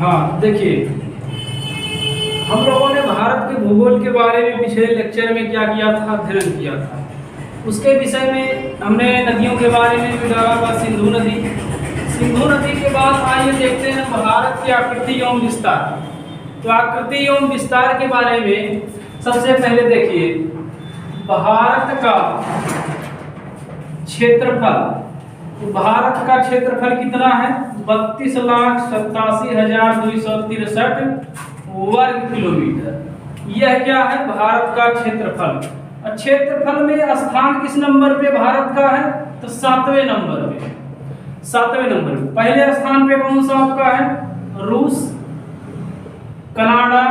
हाँ देखिए, हम लोगों ने भारत के भूगोल के बारे में पिछले लेक्चर में क्या किया था, अध्ययन किया था। उसके विषय में हमने नदियों के बारे में भी डाला था, सिंधु नदी। सिंधु नदी के बाद आइए देखते हैं भारत की आकृति एवं विस्तार। तो आकृति एवं विस्तार के बारे में सबसे पहले देखिए, भारत का क्षेत्रफल। भारत का क्षेत्रफल कितना है? 32,87,263 वर्ग किलोमीटर। यह क्या है? भारत का क्षेत्रफल। क्षेत्रफल में स्थान किस नंबर पे भारत का है? तो 7वें नंबर पे। 7वें नंबर पे। पहले स्थान पे कौन सा आपका है? रूस, कनाडा,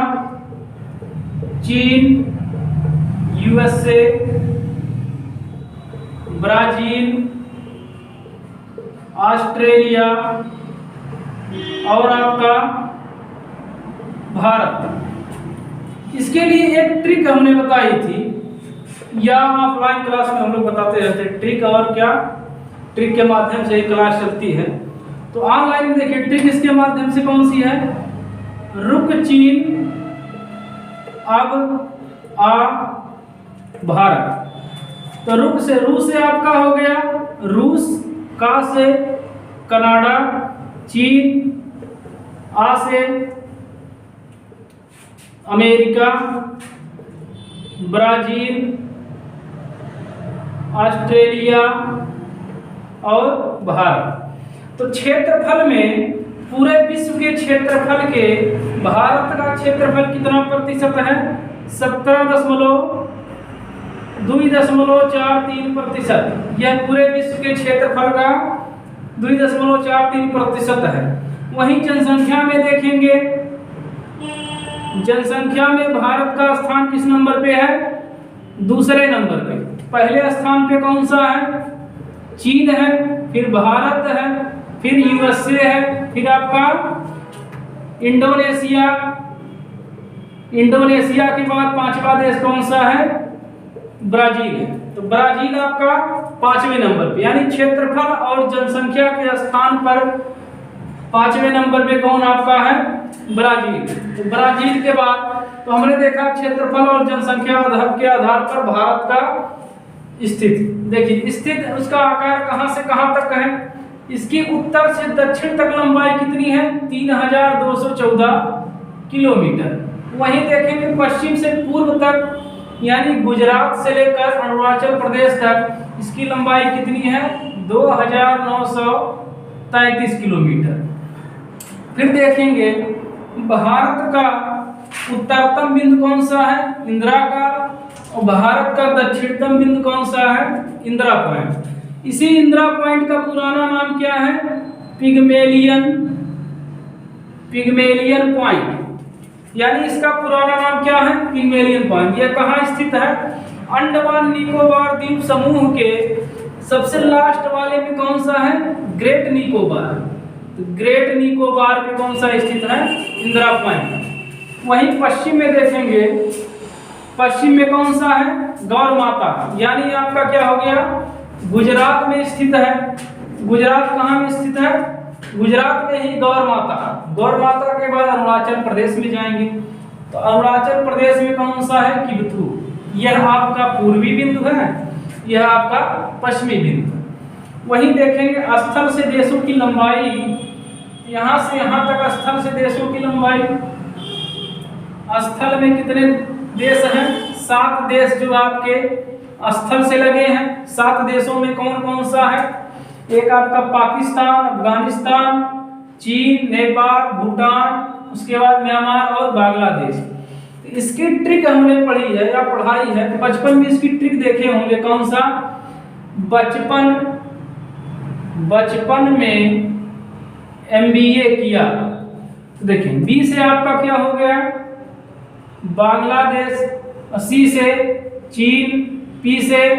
चीन, यूएसए, ब्राजील, ऑस्ट्रेलिया और आपका भारत। इसके लिए एक ट्रिक हमने बताई थी, या ऑफलाइन क्लास में हम लोग बताते रहते हैं ट्रिक, और क्या ट्रिक के माध्यम से क्लास चलती है। तो ऑनलाइन में देखिए ट्रिक इसके माध्यम से कौन सी है? रुक चीन, अब आ भारत। तो रुक से रूस से आपका हो गया रूस, का से कनाडा, चीन, आ से अमेरिका, ब्राजील, ऑस्ट्रेलिया और भारत। तो क्षेत्रफल में पूरे विश्व के क्षेत्रफल के भारत का क्षेत्रफल कितना प्रतिशत है? 17.243%। यह पूरे विश्व के क्षेत्रफल का 2.43% है। वहीं जनसंख्या में देखेंगे, जनसंख्या में भारत का स्थान किस नंबर पे है? दूसरे नंबर पे। पहले स्थान पे कौन सा है? चीन है, फिर भारत है, फिर यूएसए है, फिर आपका इंडोनेशिया। इंडोनेशिया के बाद पांचवा देश कौन सा है? ब्राजील है। तो ब्राजील आपका 5वें नंबर पे, यानी क्षेत्रफल और जनसंख्या के स्थान पर 5वें नंबर पे कौन आपका है? ब्राजील। तो ब्राजील के बाद तो हमने देखा क्षेत्रफल और जनसंख्या के आधार पर भारत का स्थिति। देखिए स्थित उसका आकार कहां से कहां तक है? इसकी उत्तर से दक्षिण तक लंबाई कितनी है? 3,214 किलोमीटर। वहीं देखेंगे पश्चिम से पूर्व तक, यानी गुजरात से लेकर अरुणाचल प्रदेश तक इसकी लंबाई कितनी है? 2,933 किलोमीटर। फिर देखेंगे भारत का उत्तरतम बिंदु कौन सा है? इंदिरा का। और भारत का दक्षिणतम बिंदु कौन सा है? इंदिरा पॉइंट। इसी इंदिरा पॉइंट का पुराना नाम क्या है? पिग्मेलियन पॉइंट, यानी इसका पुराना नाम क्या है? Pygmalion point. यह कहाँ स्थित है? अंडमान निकोबार द्वीप समूह के सबसे लास्ट वाले में कौन सा है? ग्रेट निकोबार। तो ग्रेट निकोबार पे कौन सा स्थित है? इंदिरा पॉइंट। वहीं पश्चिम में देखेंगे, पश्चिम में कौन सा है? गौर माता, यानी आपका क्या हो गया? गुजरात में स्थित है। गुजरात कहाँ में स्थित है? गुजरात में ही गौर माता। गौर माता के बाद अरुणाचल प्रदेश में जाएंगे, तो अरुणाचल प्रदेश में कौन सा है? किबथू। यह आपका पूर्वी बिंदु है, यह आपका पश्चिमी बिंदु। वहीं देखेंगे स्थल से देशों की लंबाई, यहां से यहां तक स्थल से देशों की लंबाई। स्थल में कितने देश हैं? 7 देश जो आपके स्थल से लगे हैं। 7 देशों में कौन कौन सा है? एक आपका पाकिस्तान, अफगानिस्तान, चीन, नेपाल, भूटान, उसके बाद म्यांमार और बांग्लादेश। इसकी ट्रिक हमने पढ़ी है या पढ़ाई है, बचपन में इसकी ट्रिक देखे होंगे। कौन सा? बचपन में MBA किया। देखिए बी से आपका क्या हो गया? बांग्लादेश, सी से चीन, पी से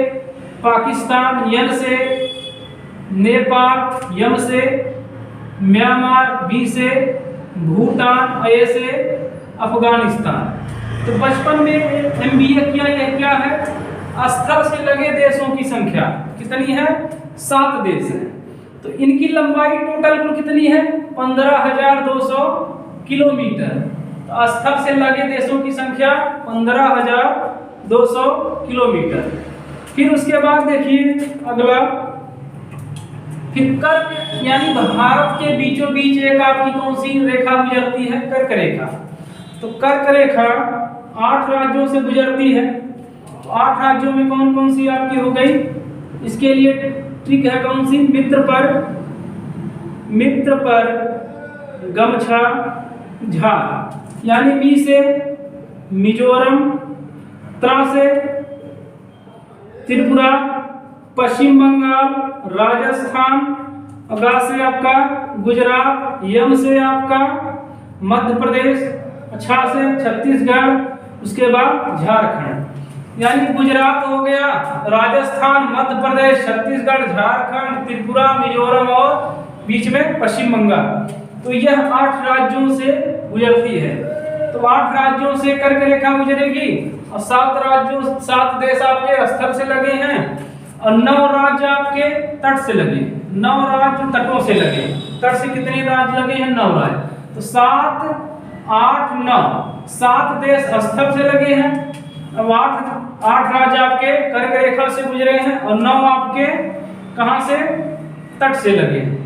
पाकिस्तान, एन से नेपाल, यम से म्यांमार, बी से भूटान, ए से अफगानिस्तान। तो बचपन में MBA किया। यह क्या है? स्थल से लगे देशों की संख्या कितनी है? 7 देश है। तो इनकी लंबाई टोटल कुल कितनी है? 15,200 किलोमीटर। तो स्थल से लगे देशों की संख्या 15,200 किलोमीटर। फिर उसके बाद देखिए अगला, फिर कर्क यानी भारत के बीचों बीच एक आपकी कौन सी रेखा गुजरती है? कर्क रेखा। तो कर्क रेखा 8 राज्यों से गुजरती है। 8 राज्यों में कौन कौन सी आपकी हो गई? इसके लिए ट्रिक है कौन सी? मित्र पर गमछा झार, यानी मी से मिजोरम, त्रा से त्रिपुरा, पश्चिम बंगाल, राजस्थान, गा से आपका गुजरात, यम से आपका मध्य प्रदेश, छा से छत्तीसगढ़, उसके बाद झारखंड। यानी गुजरात हो गया, राजस्थान, मध्य प्रदेश, छत्तीसगढ़, झारखंड, त्रिपुरा, मिजोरम और बीच में पश्चिम बंगाल। तो यह 8 राज्यों से गुजरती है। तो 8 राज्यों से कर्क रेखा गुजरेगी और 7 देश आपके स्थल से लगे हैं और 9 राज्य आपके तट से लगे। 9 राज्य तटों से लगे। तट से कितने राज्य लगे हैं? 9 राज्य। तो 7, 8, 9, 7 देश स्थल से लगे हैं। अब 8 राज्य आपके कर्क रेखा से गुजरे हैं और 9 आपके कहां से? तट से लगे हैं।